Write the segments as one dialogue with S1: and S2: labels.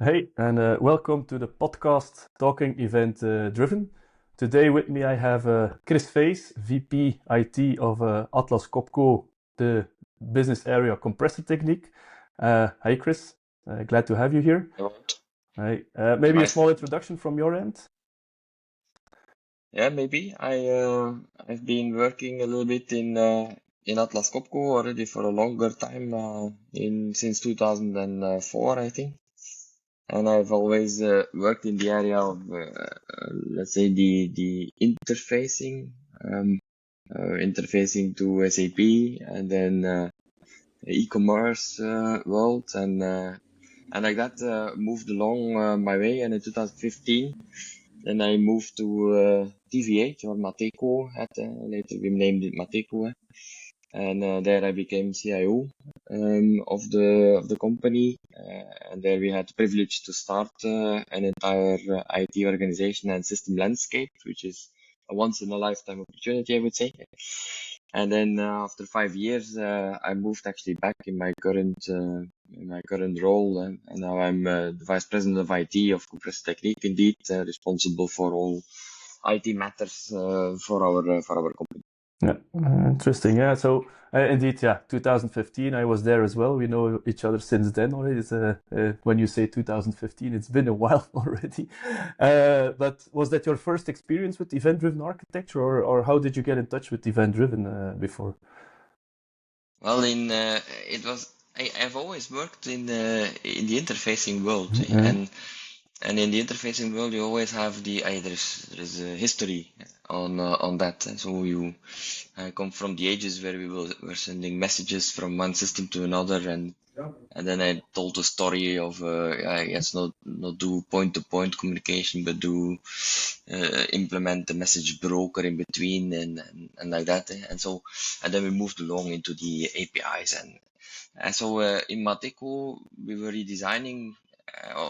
S1: Hey, and welcome to the podcast Talking Event Driven. Today with me I have Kris Feys, VP IT of Atlas Copco, the business area compressor technique. Hi, Kris. Glad to have you here.
S2: Wout.
S1: Hi. Maybe a
S2: Nice.
S1: small introduction from your end.
S2: Yeah, maybe. I've been working a little bit in Atlas Copco already for a longer time, in since 2004, I think. And I've always worked in the area of let's say the interfacing, um, interfacing to SAP, and then e-commerce world, and like that moved along my way. And in 2015. Then I moved to TVH or Mateco, later we named it Mateco, and there I became CIO of the company, and there we had the privilege to start an entire IT organization and system landscape, which is a once in a lifetime opportunity, I would say. And then after 5 years, I moved actually back in my current role, and now I'm the vice president of IT of Compressor Technique, indeed, responsible for all IT matters for our company.
S1: Yeah, interesting. Yeah, so indeed, yeah, 2015, I was there as well. We know each other since then already. When you say 2015, it's been a while already. But was that your first experience with event-driven architecture, or how did you get in touch with event-driven before?
S2: Well, it was I've always worked in the interfacing world,
S1: Mm-hmm.
S2: and in the interfacing world, you always have there's a history on that. And so I come from the ages where were sending messages from one system to another, and then I told the story of I guess not do point-to-point communication, but do implement the message broker in between, and like that. And then we moved along into the APIs, and so in Mateco we were redesigning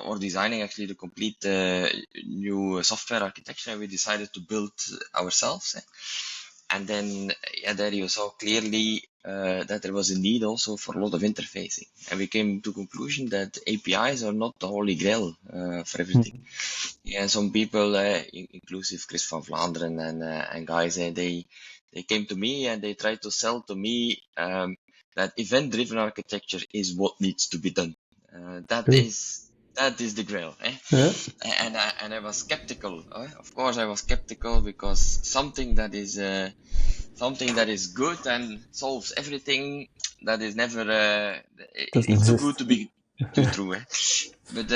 S2: or designing actually the complete new software architecture, and we decided to build ourselves. And then, yeah, there you saw clearly that there was a need also for a lot of interfacing. And we came to conclusion that APIs are not the holy grail for everything. Yeah, some people, inclusive Kris van Vlaanderen and guys, they came to me and they tried to sell to me that event-driven architecture is what needs to be done. That is the grail, eh?
S1: Yeah.
S2: And I was skeptical. Of course, I was skeptical because something that is good and solves everything, that is never
S1: Doesn't
S2: it's too good
S1: exist.
S2: to be too true, eh? But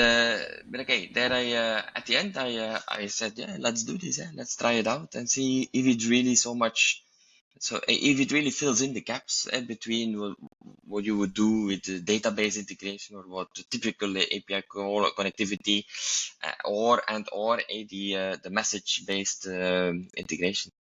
S2: okay, there at the end I said, yeah, let's do this, let's try it out and see if it really if it really fills in the gaps between what you would do with the database integration, or what the typical API call connectivity, or the message based integration.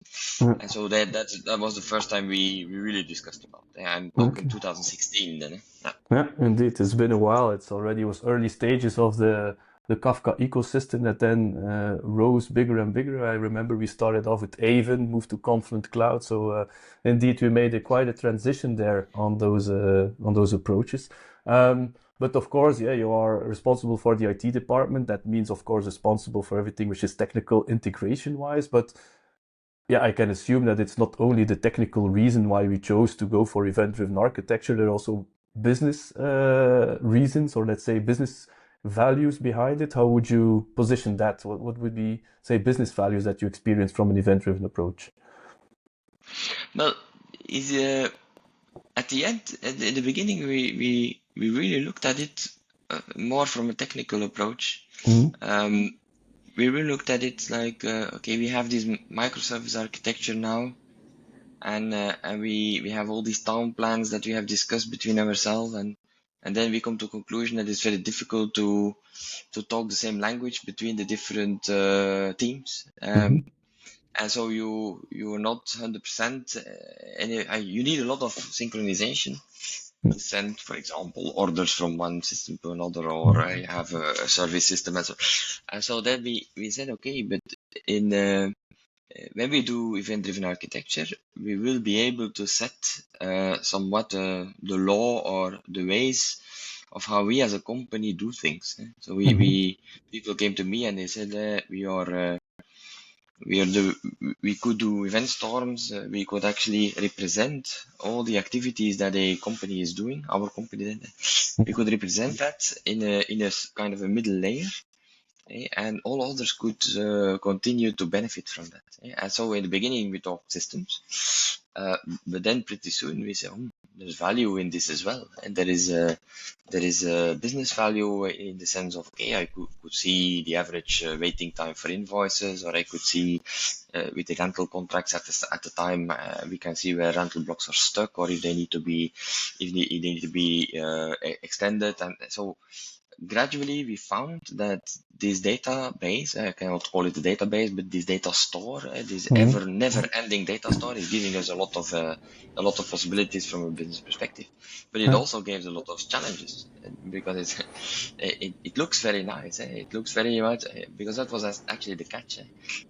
S2: And so that was the first time we really discussed about it. I'm talking
S1: Okay.
S2: 2016 then. Yeah.
S1: Yeah, indeed. It's been a while. It was early stages of the Kafka ecosystem that then rose bigger and bigger. I remember we started off with Avon, moved to Confluent Cloud. So indeed, we made quite a transition there on those approaches. But of course, yeah, you are responsible for the IT department. That means, of course, responsible for everything which is technical integration wise. But yeah, I can assume that it's not only the technical reason why we chose to go for event-driven architecture. There are also business reasons, or let's say business values behind it. How would you position that? What would be, say, business values that you experience from an event-driven approach?
S2: Well, is at the end, in the beginning, we really looked at it more from a technical approach.
S1: Mm-hmm.
S2: Um, we really looked at it like, okay, we have this microservice architecture now, and we have all these town plans that we have discussed between ourselves, and then we come to a conclusion that it's very difficult to talk the same language between the different teams.
S1: Mm-hmm.
S2: And so you are not 100%, and you need a lot of synchronization to send, for example, orders from one system to another, or you have a service system, and so then we said, okay, but in when we do event-driven architecture, we will be able to set somewhat the law or the ways of how we as a company do things. So we people came to me and they said we could do event storms. We could actually represent all the activities that a company is doing. Our company then we could represent that in a kind of a middle layer. And all others could continue to benefit from that. And so in the beginning we talked systems, but then pretty soon we say, there's value in this as well, and there is a business value in the sense of, okay, I could see the average waiting time for invoices, or I could see with the rental contracts at the time we can see where rental blocks are stuck, or if they need to be extended, and so gradually we found that this database, I cannot call it a database, but this data store, this never-ending data store, is giving us a lot of possibilities from a business perspective. But it also gives a lot of challenges, because it looks very nice. It looks very much, because that was actually the catch.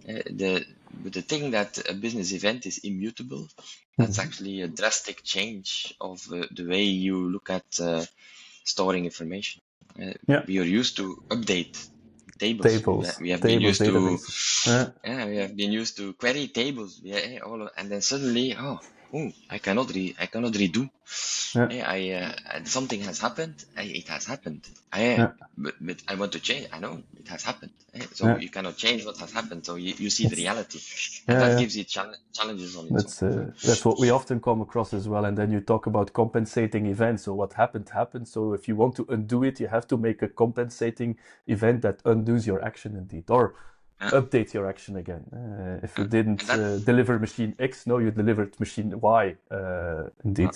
S2: But the thing that a business event is immutable, that's actually a drastic change of the way you look at storing information. We are used to update tables. We have been used to we have been used to query tables. And then suddenly, I cannot redo. Something has happened. It has happened. But I want to change. I know it has happened. So you cannot change what has happened. So you see the reality, and that gives you challenges on its own.
S1: That's what we often come across as well. And then you talk about compensating events. So what happened. So if you want to undo it, you have to make a compensating event that undoes your action indeed, or update your action again. If you didn't deliver machine X, no, you delivered machine Y. Indeed.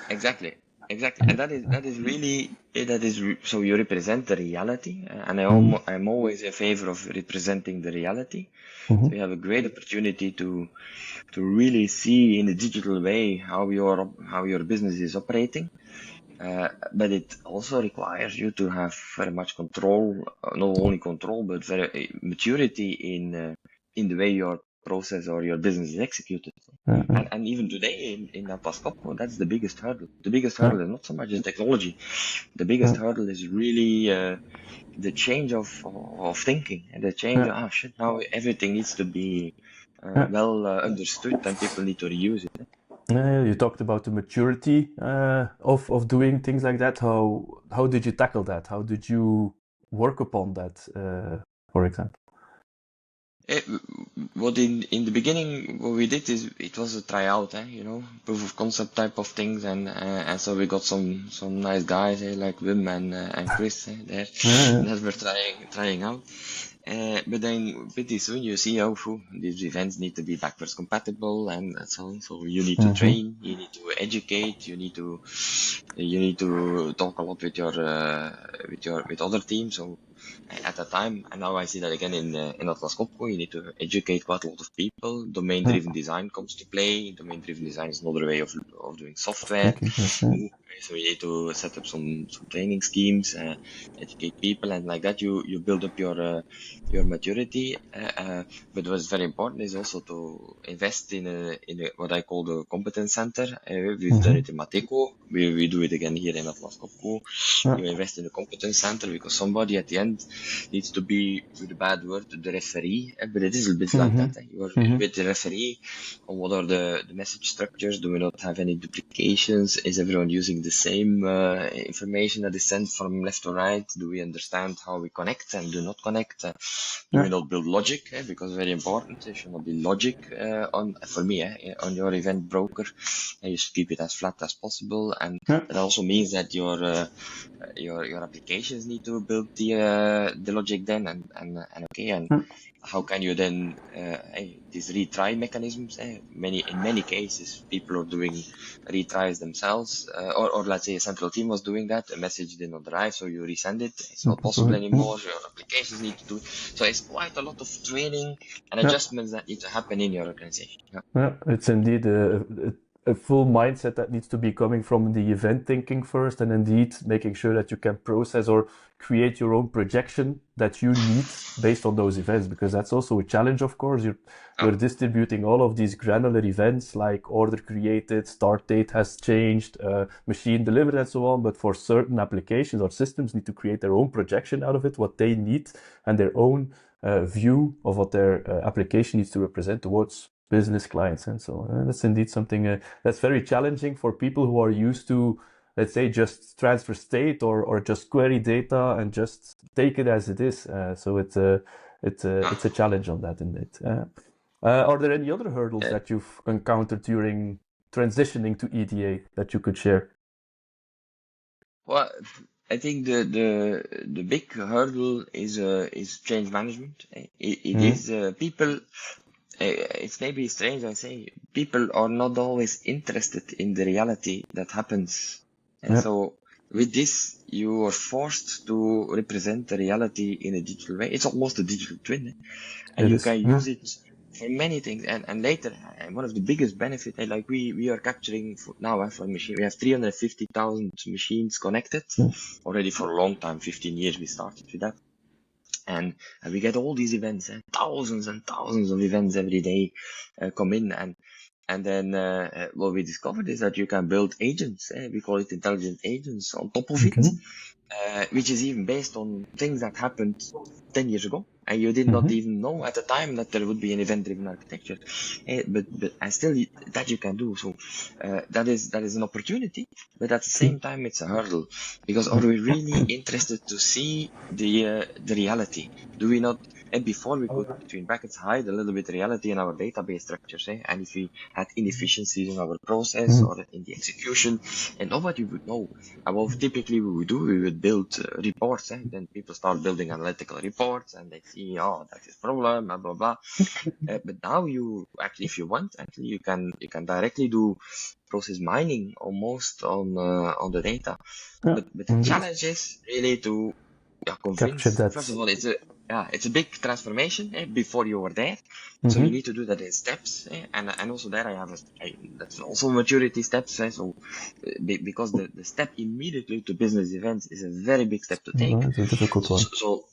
S2: Exactly. And that is really so you represent the reality, and I'm always in favor of representing the reality. So you have a great opportunity to really see in a digital way how your business is operating. But it also requires you to have very much control, not only control, but very maturity in the way your process or your business is executed. And even today in Atlas Copco, that's the biggest hurdle. The biggest hurdle is not so much the technology. The biggest hurdle is really the change of thinking, and the change. Now everything needs to be well understood, and people need to reuse it.
S1: You talked about the maturity of doing things like that. How did you tackle that? How did you work upon that, for example?
S2: What in the beginning, what we did is it was a tryout, proof of concept type of things, and so we got some nice guys like Wim and Kris there that were trying out. But then pretty soon you see these events need to be backwards compatible, and so on. So you need to train, you need to educate, you need to talk a lot with other teams. So at the time, and now I see that again in Atlas Copco, you need to educate quite a lot of people. Domain-driven design comes to play. Domain-driven design is another way of doing software. So you need to set up some training schemes, educate people, and like that you build up your maturity. But what's very important is also to invest in a what I call the competence center. We've done it in Mateco. We do it again here in Atlas Copco. You invest in a competence center because somebody at the end needs to be, with a bad word, the referee. But it is a bit like that. You are with the referee on what are the message structures. Do we not have any duplications? Is everyone using the same information that is sent from left to right? Do we understand how we connect and do not connect? Do we not build logic? Because very important, there should not be logic for me on your event broker. You should keep it as flat as possible, and that also means that your applications need to build the logic then, and how can you then these retry mechanisms? In many cases, people are doing retries themselves, or let's say a central team was doing that. A message did not arrive, so you resend it. It's not possible anymore. Your applications need to do it. So it's quite a lot of training and adjustments that need to happen in your organization.
S1: It's indeed a full mindset that needs to be coming from the event thinking first, and indeed making sure that you can process or create your own projection that you need based on those events, because that's also a challenge, of course. You're distributing all of these granular events like order created, start date has changed, machine delivered, and so on. But for certain applications or systems need to create their own projection out of it, what they need, and their own view of what their application needs to represent towards business clients. And so that's indeed something that's very challenging for people who are used to, let's say, just transfer state or just query data and just take it as it is. So it's a challenge on that indeed. Are there any other hurdles that you've encountered during transitioning to EDA that you could share?
S2: Well, I think the big hurdle is change management. It is people. It's maybe strange, I say, people are not always interested in the reality that happens. And so with this, you are forced to represent the reality in a digital way. It's almost a digital twin, and you can use it for many things. And later, one of the biggest benefits, like we are capturing now for machine, we have 350,000 machines connected already for a long time, 15 years we started with that. And we get all these events, thousands and thousands of events every day come in. And then what we discovered is that you can build agents. We call it intelligent agents on top of it, which is even based on things that happened 10 years ago. And you did not even know at the time that there would be an event-driven architecture. But still, that you can do. So that is an opportunity, but at the same time, it's a hurdle. Because are we really interested to see the reality? Do we not? And before we could, between brackets, hide a little bit reality in our database structures, and if we had inefficiencies in our process or in the execution, and nobody would know. What typically we would build reports, and then people start building analytical reports, and they see, oh, that's his problem, blah blah blah. But now you actually, if you want, actually you can directly do process mining almost on the data. But the challenge is really to convince. First of all, it's a big transformation before you are there, so you need to do that in steps, and also there that's also maturity steps. So because the step immediately to business events is a very big step to take.
S1: It's a difficult one.
S2: So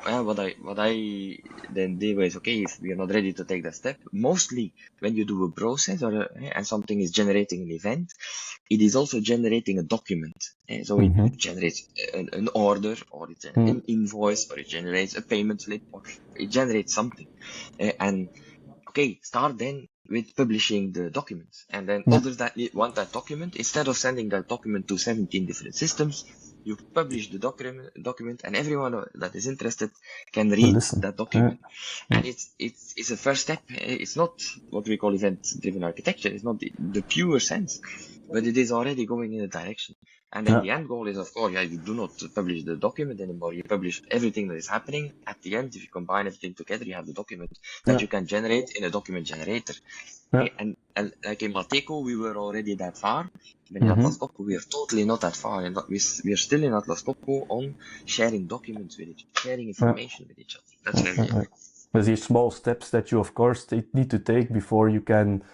S2: what I then do is, okay, if we are not ready to take that step, mostly when you do a process and something is generating an event, it is also generating a document. So it generates an order, or it's an invoice, or it generates a payment slip, or it generates something. And okay, start then with publishing the documents. And then others that want that document, instead of sending that document to 17 different systems, you publish the document, and everyone that is interested can read that document. And it's a first step. It's not what we call event-driven architecture. It's not the pure sense, but it is already going in a direction. And then the end goal is, of course, you do not publish the document anymore. You publish everything that is happening. At the end, if you combine everything together, you have the document that you can generate in a document generator. And like in Mateco, we were already that far. But in Atlas Copco, we are totally not that far. And we are still in Atlas Copco on sharing documents with each other, sharing information with each other. That's very
S1: There's these small steps that you, of course, need to take before you can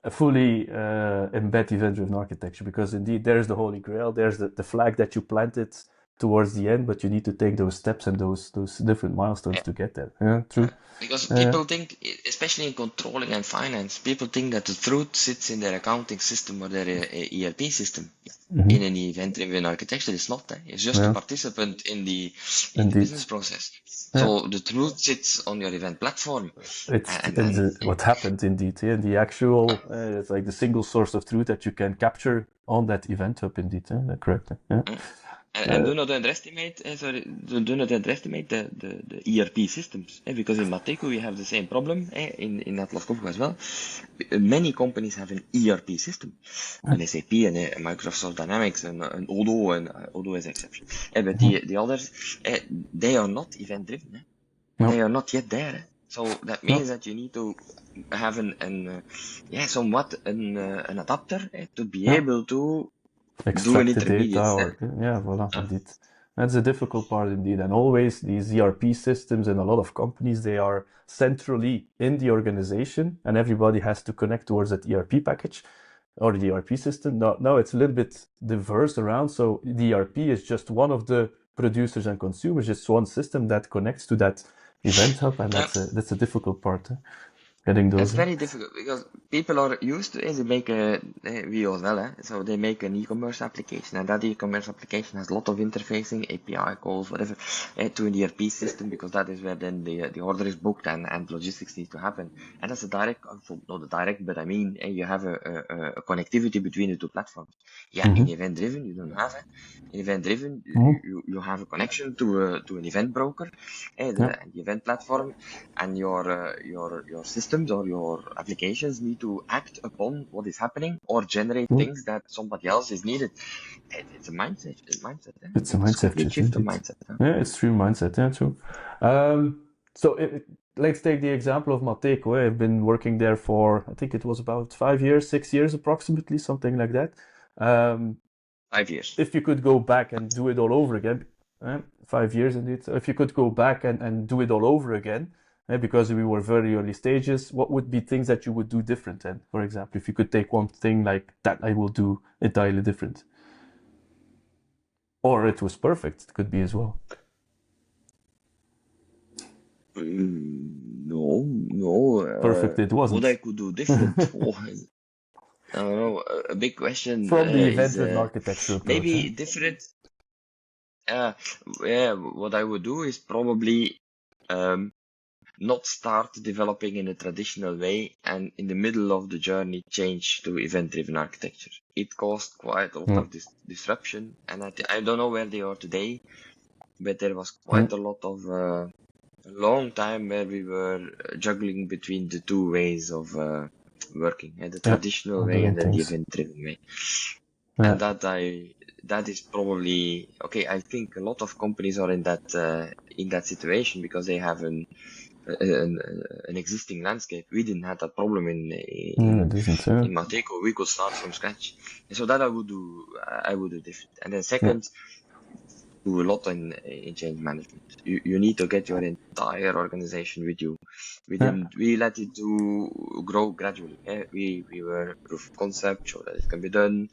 S1: fully embed event-driven architecture, because indeed there's the holy grail, there's the flag that you planted towards the end, but you need to take those steps and those different milestones to get there. Yeah, true.
S2: Because people think, especially in controlling and finance, people think that the truth sits in their accounting system or their ERP system. In an event-driven architecture, it's not. It's just a participant in the business process. So the truth sits on your event platform.
S1: What happened indeed. The actual, it's like the single source of truth that you can capture on that event hub indeed. Correct.
S2: And do not underestimate the ERP systems, because in Mateco we have the same problem, in Atlas Copco as well. Many companies have an ERP system, an SAP and a Microsoft Dynamics and Odoo, and Odoo is exception. But the others, they are not event driven. They are not yet there. So that means that you need to have somewhat an adapter to be able to
S1: extract the data, indeed. That's a difficult part indeed. And always these ERP systems in a lot of companies, they are centrally in the organization, and everybody has to connect towards that ERP package. or the ERP system. No, it's a little bit diverse around. So the ERP is just one of the producers and consumers, just one system that connects to that event hub, and
S2: Yeah.
S1: that's a difficult part, getting
S2: It's
S1: those in.
S2: very difficult because people are used to it. They make we as well, so they make an e-commerce application, and that e-commerce application has a lot of interfacing, API calls, whatever, to an ERP system, because that is where then the order is booked and logistics need to happen. And that's a direct, not a direct, but I mean, you have a connectivity between the two platforms. Yeah, in
S1: Mm-hmm.
S2: event-driven, you don't have it. In event-driven,
S1: Mm-hmm.
S2: you have a connection to an event broker,
S1: Yeah.
S2: the event platform, and your systems or your applications need to act upon what is happening or generate
S1: Mm.
S2: things that somebody else is needed. It's a mindset.
S1: It's a
S2: It's a
S1: mindset
S2: complete
S1: shift,
S2: shift of
S1: indeed.
S2: mindset.
S1: Yeah, it's true mindset. Yeah, true. So let's take the example of Mateco. I've been working there for, I think it was about 5 years, 6 years approximately, something like that. Um,
S2: 5 years.
S1: if you could go back and do it all over again, 5 years indeed. So if you could go back and do it all over again, because we were very early stages, what would be things that you would do different then? For example, if you could take one thing like that, I will do entirely different. Or it was perfect, it could be as well.
S2: No.
S1: Perfect, it
S2: What I
S1: wasn't.
S2: could do different? Oh, I don't know. A big question
S1: From the
S2: is
S1: event-driven architecture approach,
S2: maybe different. Uh, yeah, what I would do is probably um, not start developing in a traditional way and in the middle of the journey change to event-driven architecture. It caused quite a lot
S1: Mm,
S2: of disruption, and I don't know where they are today, but there was quite
S1: mm,
S2: a lot of a long time where we were juggling between the two ways of working, the
S1: yeah,
S2: traditional
S1: of
S2: way
S1: doing
S2: and then the
S1: things.
S2: event-driven way.
S1: Yeah,
S2: And that is probably okay. I think a lot of companies are in that situation because they have an, an existing landscape. We didn't have that problem
S1: it isn't. Yeah,
S2: in Mateco. We could start from scratch. And so that I would do different. And then
S1: yeah,
S2: second, do a lot in change management. You need to get your entire organization with you.
S1: yeah.
S2: We let it grow gradually. We were proof of concept, show that it can be done,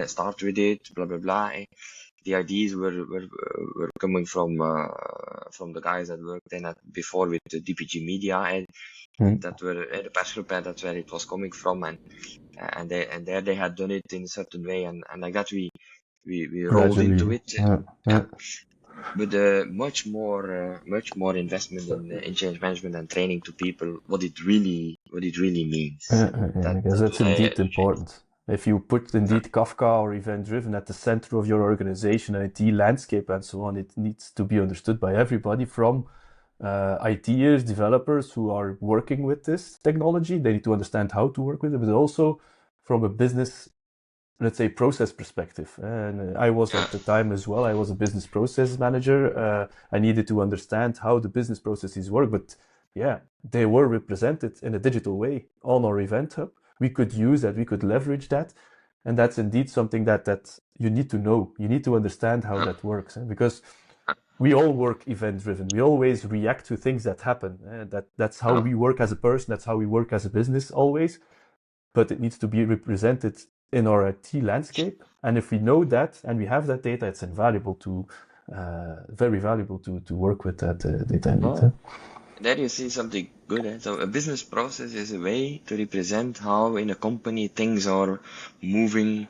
S2: start with it, blah blah blah. The ideas were coming from the guys that worked in before with the DPG Media, and
S1: Mm,
S2: that were the press group, and that's where it was coming from, and there they had done it in a certain way, and like that we rolled into
S1: gradually.
S2: it.
S1: Yeah,
S2: Yeah,
S1: yeah,
S2: but much more investment in change management and training to people what it really means.
S1: because
S2: That
S1: that's
S2: what I
S1: indeed important. If you put
S2: yeah,
S1: indeed Kafka or event-driven at the center of your organization, IT landscape, and so on, it needs to be understood by everybody from ITers, developers who are working with this technology. They need to understand how to work with it, but also from a business, let's say, process perspective. And I was
S2: yeah,
S1: at the time as well, I was a business process manager. I needed to understand how the business processes work, but yeah, they were represented in a digital way on our event hub. We could use that, we could leverage that. And that's indeed something that you need to know. You need to understand how
S2: yeah,
S1: that works. Because we all work event driven. We always react to things that happen. That's how
S2: yeah.
S1: we work as a person. That's how we work as a business always. But it needs to be represented in our IT landscape. And if we know that and we have that data, it's invaluable to, very valuable to work with that data indeed.
S2: Oh, there you see something good. So a business process is a way to represent how in a company things are moving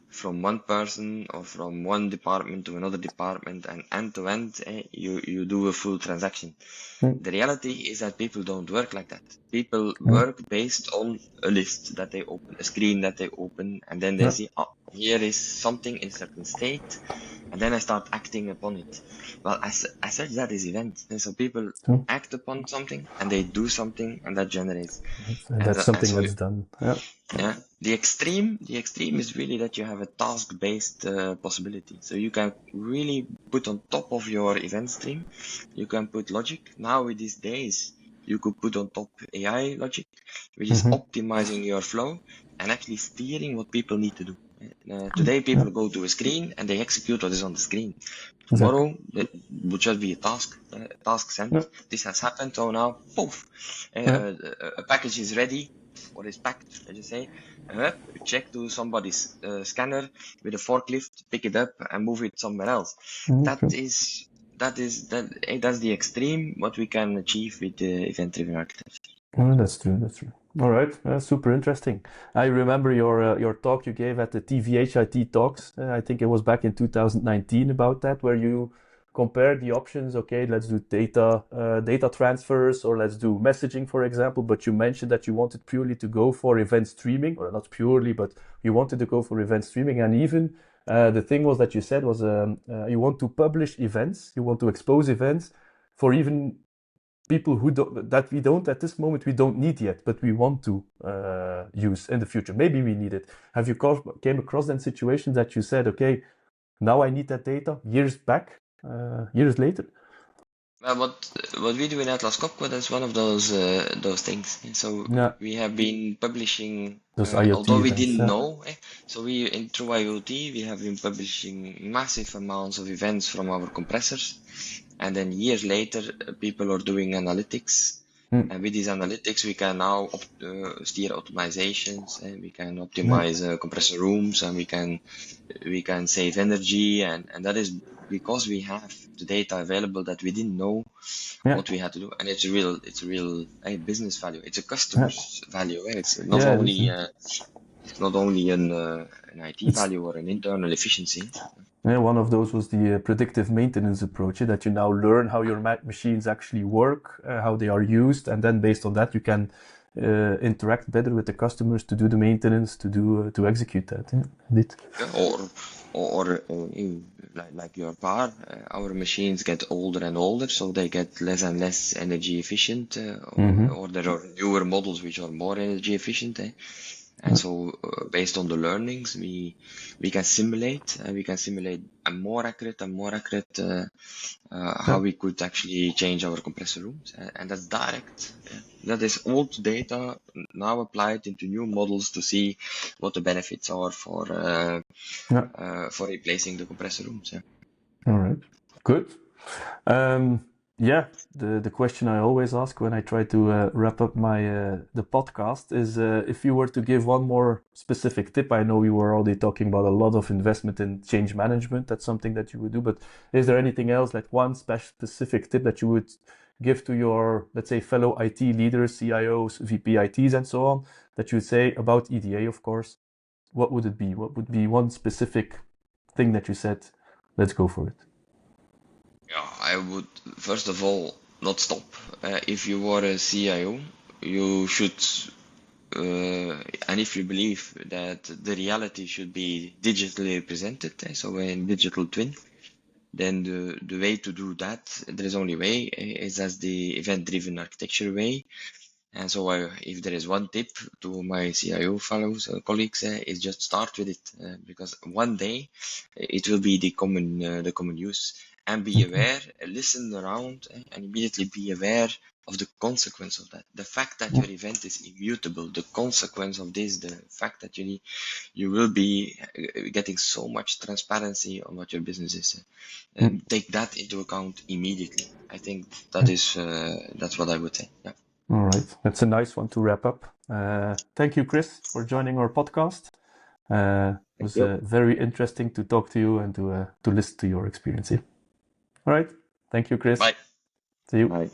S2: from one person or from one department to another department, and end to end, you do a full transaction.
S1: Mm,
S2: The reality is that people don't work like that. People
S1: mm,
S2: work based on a list that they open, a screen that they open, and then they
S1: yeah,
S2: see, oh, here is something in a certain state, and then I start acting upon it. Well, I said that is event. And so people
S1: so
S2: act upon something, and they do something, and that generates.
S1: that's
S2: And
S1: something
S2: so
S1: that's done. Yeah.
S2: yeah, the extreme is really that you have a task-based possibility. So you can really put on top of your event stream, you can put logic. Now with these days, you could put on top AI logic, which is
S1: Mm-hmm.
S2: optimizing your flow and actually steering what people need to do. Today,
S1: Yeah,
S2: people go to a screen and they execute what is on the screen.
S1: exactly.
S2: Tomorrow, it would just be a task sent.
S1: Yeah,
S2: This has happened, so now, poof,
S1: yeah,
S2: a package is ready. or is packed, let's just say, check to somebody's scanner with a forklift, pick it up and move it somewhere else. That
S1: Okay.
S2: is that's the extreme what we can achieve with the event-driven architecture.
S1: Oh, that's true. That's true. All right, super interesting. I remember your talk you gave at the TVHIT talks. I think it was back in 2019 about that, where you compared the options. Okay, let's do data transfers, or let's do messaging, for example. But you mentioned that you wanted purely to go for event streaming, or not purely, but you wanted to go for event streaming. And even the thing was that you said was you want to publish events, you want to expose events for even people who don't, that we don't at this moment we don't need yet, but we want to use in the future. Maybe we need it. Have you came across that situation that you said, okay, now I need that data years back, years later?
S2: What we do in Atlas Copco, that's one of those things. So
S1: Yeah,
S2: we have been publishing,
S1: those IoT
S2: although we
S1: events.
S2: didn't
S1: Yeah.
S2: know, so through IoT we have been publishing massive amounts of events from our compressors, and then years later people are doing analytics.
S1: Mm.
S2: And with these analytics, we can now steer optimizations, and we can
S1: Yeah.
S2: optimize compressor rooms, and we can save energy, and that is because we have the data available that we didn't know
S1: Yeah.
S2: what we had to do, and it's a real business value. It's a
S1: Yeah.
S2: customer's value. It's not
S1: Yeah, it is.
S2: only an IT
S1: It's
S2: value or an internal efficiency.
S1: yeah, one of those was the predictive maintenance approach, that you now learn how your machines actually work, how they are used, and then based on that you can interact better with the customers to do the maintenance, to execute that. Yeah, indeed.
S2: Yeah, like your car, our machines get older and older, so they get less and less energy efficient,
S1: Mm-hmm.
S2: or there are newer models which are more energy efficient. And so, based on the learnings, we can simulate, a more accurate how
S1: Yeah.
S2: we could actually change our compressor rooms, and that's direct. Yeah. That is old data now applied into new models to see what the benefits are
S1: Yeah.
S2: for replacing the compressor rooms. Yeah.
S1: All right. Good. Yeah, the question I always ask when I try to wrap up my the podcast is if you were to give one more specific tip. I know we were already talking about a lot of investment in change management. That's something that you would do, but is there anything else, like one specific tip that you would give to your, let's say, fellow IT leaders, CIOs, VP ITs, and so on, that you would say about EDA, of course? What would it be? What would be one specific thing that you said, let's go for it?
S2: Yeah, I would first of all not stop. If you are a CIO, you should, and if you believe that the reality should be digitally represented, so in digital twin, then the way to do that, there is only way, is as the event-driven architecture way. And so, if there is one tip to my CIO fellows, colleagues, is just start with it, because one day it will be the common use. And be
S1: Okay.
S2: aware, listen around, and immediately be aware of the consequence of that. The fact that
S1: Yeah.
S2: your event is immutable, the consequence of this, the fact that you will be getting so much transparency on what your business is.
S1: Yeah.
S2: Take that into account immediately. I think
S1: Yeah.
S2: that's what I would say. Yeah.
S1: All right. That's a nice one to wrap up. Thank you, Kris, for joining our podcast. It
S2: Thank
S1: was
S2: you.
S1: very interesting to talk to you and to listen to your experience here. All right. Thank you, Chris.
S2: Bye.
S1: See you.
S2: Bye.